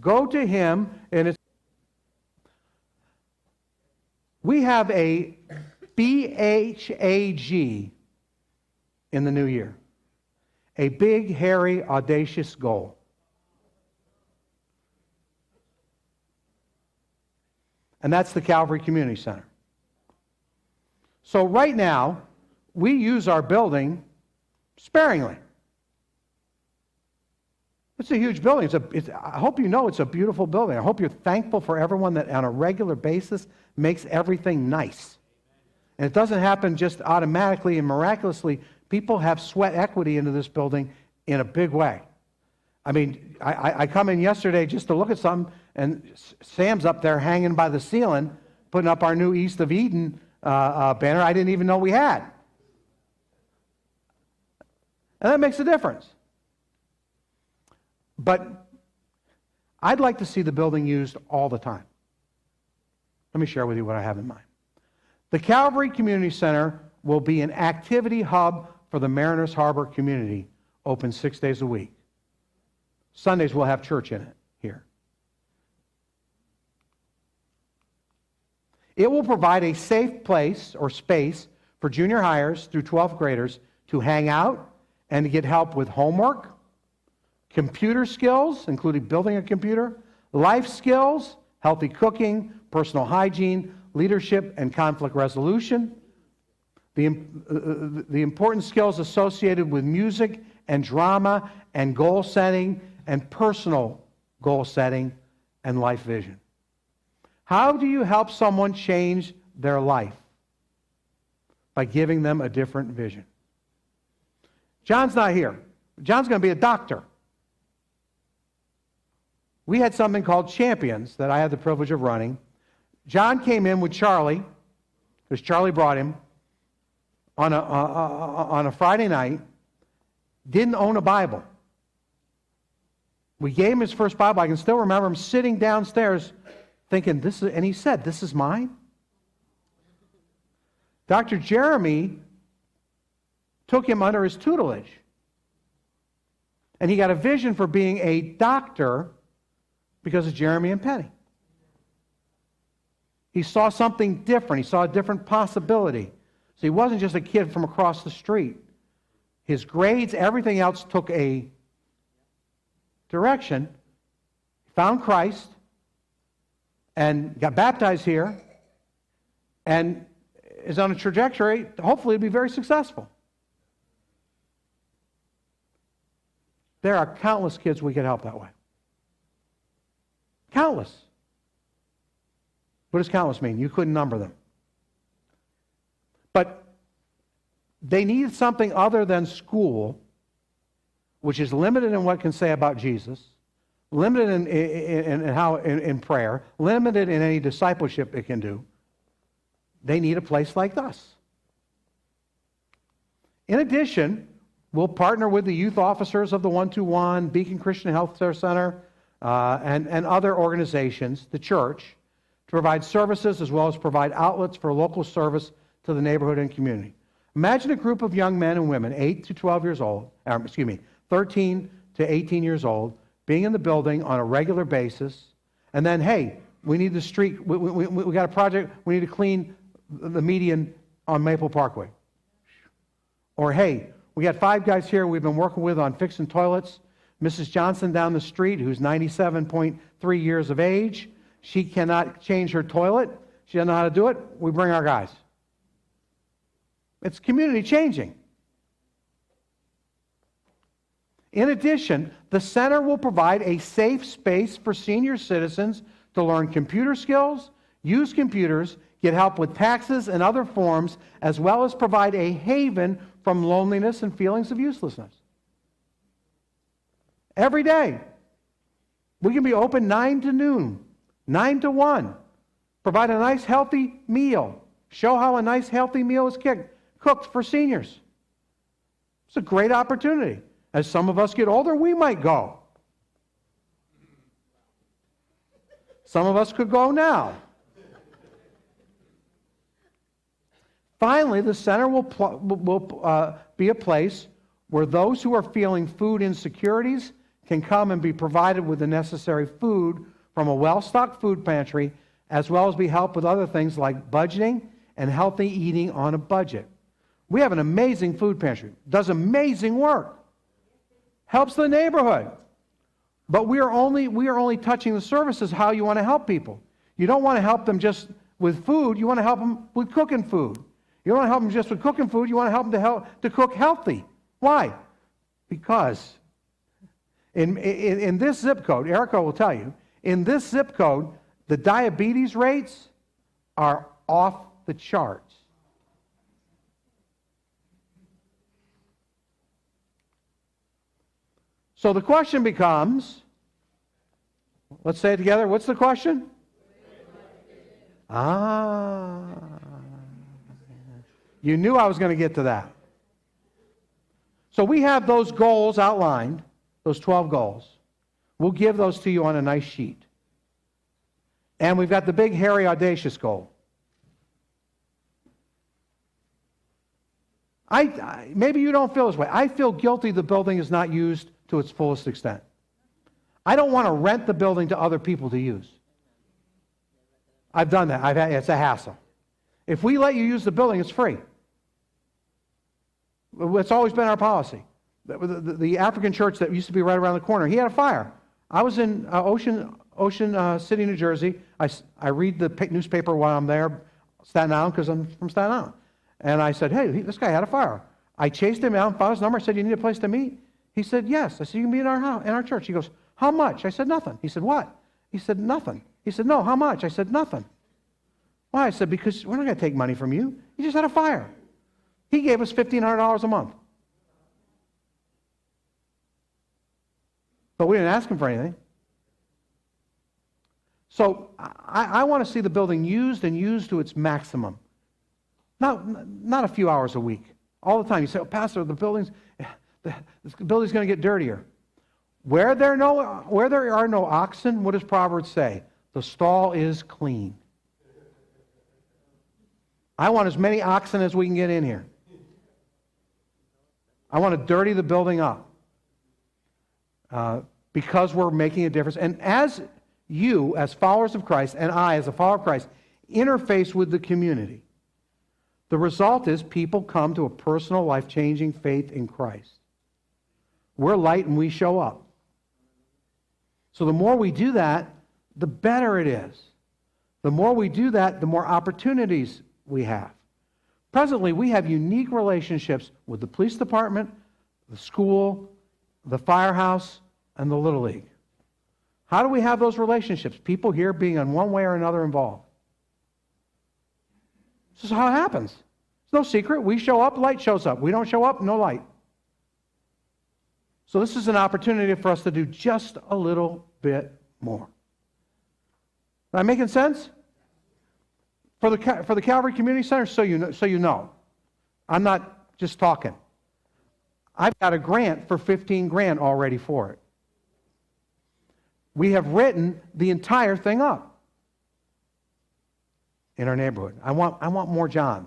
Go to him, and we have a BHAG in the new year. A big, hairy, audacious goal. And that's the Calvary Community Center. So right now, we use our building sparingly. It's a huge building. I hope you know it's a beautiful building. I hope you're thankful for everyone that on a regular basis makes everything nice. And it doesn't happen just automatically and miraculously. People have sweat equity into this building in a big way. I mean, I come in yesterday just to look at something, and Sam's up there hanging by the ceiling, putting up our new East of Eden banner I didn't even know we had. And that makes a difference. But I'd like to see the building used all the time. Let me share with you what I have in mind. The Calvary Community Center will be an activity hub for the Mariners Harbor community, open 6 days a week. Sundays we'll have church in it here. It will provide a safe place or space for junior hires through 12th graders to hang out and to get help with homework, computer skills, including building a computer, life skills, healthy cooking, personal hygiene, leadership and conflict resolution, the important skills associated with music and drama and goal setting and personal goal setting and life vision. How do you help someone change their life? By giving them a different vision. John's not here. John's going to be a doctor. We had something called Champions that I had the privilege of running. John came in with Charlie, because Charlie brought him, on a Friday night, didn't own a Bible. We gave him his first Bible. I can still remember him sitting downstairs thinking, and he said, "This is mine?" Dr. Jeremy took him under his tutelage. And he got a vision for being a doctor because of Jeremy and Penny. He saw something different. He saw a different possibility. So he wasn't just a kid from across the street. His grades, everything else took a direction. He found Christ and got baptized here and is on a trajectory, hopefully, to be very successful. There are countless kids we could help that way. Countless. What does countless mean? You couldn't number them. But they need something other than school, which is limited in what it can say about Jesus, limited in prayer, limited in any discipleship it can do. They need a place like us. In addition, we'll partner with the youth officers of the 121, Beacon Christian Health Care Center, and other organizations, the church, to provide services as well as provide outlets for local service to the neighborhood and community. Imagine a group of young men and women, 8 to 12 years old, 13 to 18 years old, being in the building on a regular basis, and then, hey, we need the street, we got a project, we need to clean the median on Maple Parkway. Or, hey, we got 5 guys here we've been working with on fixing toilets. Mrs. Johnson down the street, who's 97.3 years of age, she cannot change her toilet. She doesn't know how to do it. We bring our guys. It's community changing. In addition, the center will provide a safe space for senior citizens to learn computer skills, use computers, get help with taxes and other forms, as well as provide a haven from loneliness and feelings of uselessness. Every day. We can be open 9 to noon, 9 to 1. Provide a nice, healthy meal. Show how a nice, healthy meal is cooked for seniors. It's a great opportunity. As some of us get older, we might go. Some of us could go now. Finally, the center will be a place where those who are feeling food insecurities can come and be provided with the necessary food from a well-stocked food pantry, as well as be helped with other things like budgeting and healthy eating on a budget. We have an amazing food pantry. Does amazing work. Helps the neighborhood. But we are only touching the surface how you want to help people. You don't want to help them just with food. You want to help them with cooking food. You don't want to help them just with cooking food. You want to help them to cook healthy. Why? Because in this zip code, Erica will tell you, in this zip code, the diabetes rates are off the charts. So the question becomes, let's say it together. What's the question? You knew I was going to get to that. So we have those goals outlined, those 12 goals. We'll give those to you on a nice sheet. And we've got the big, hairy, audacious goal. Maybe you don't feel this way. I feel guilty the building is not used to its fullest extent. I don't want to rent the building to other people to use. I've done that. It's a hassle. If we let you use the building, it's free. It's always been our policy. The African church that used to be right around the corner, he had a fire. I was in Ocean City, New Jersey. I read the newspaper while I'm there, Staten Island, because I'm from Staten Island. And I said, hey, this guy had a fire. I chased him out, found his number. I said, you need a place to meet? He said, yes. I said, you can be in our house, in our church. He goes, how much? I said, nothing. He said, what? He said, nothing. He said, no, how much? I said, nothing. Why? I said, because we're not going to take money from you. You just had a fire. He gave us $1,500 a month. But we didn't ask him for anything. So I want to see the building used and used to its maximum. Not a few hours a week. All the time. You say, oh, Pastor, this building's going to get dirtier. Where there are no oxen, what does Proverbs say? The stall is clean. I want as many oxen as we can get in here. I want to dirty the building up because we're making a difference. And as you, as followers of Christ, and I, as a follower of Christ, interface with the community, the result is people come to a personal, life-changing faith in Christ. We're light and we show up. So the more we do that, the better it is. The more we do that, the more opportunities we have. Presently, we have unique relationships with the police department, the school, the firehouse, and the Little League. How do we have those relationships? People here being in one way or another involved. This is how it happens. It's no secret. We show up, light shows up. We don't show up, no light. So this is an opportunity for us to do just a little bit more. Am I making sense? For the Calvary Community Center, so you know, I'm not just talking. I've got a grant for $15,000 already for it. We have written the entire thing up in our neighborhood. I want more Johns.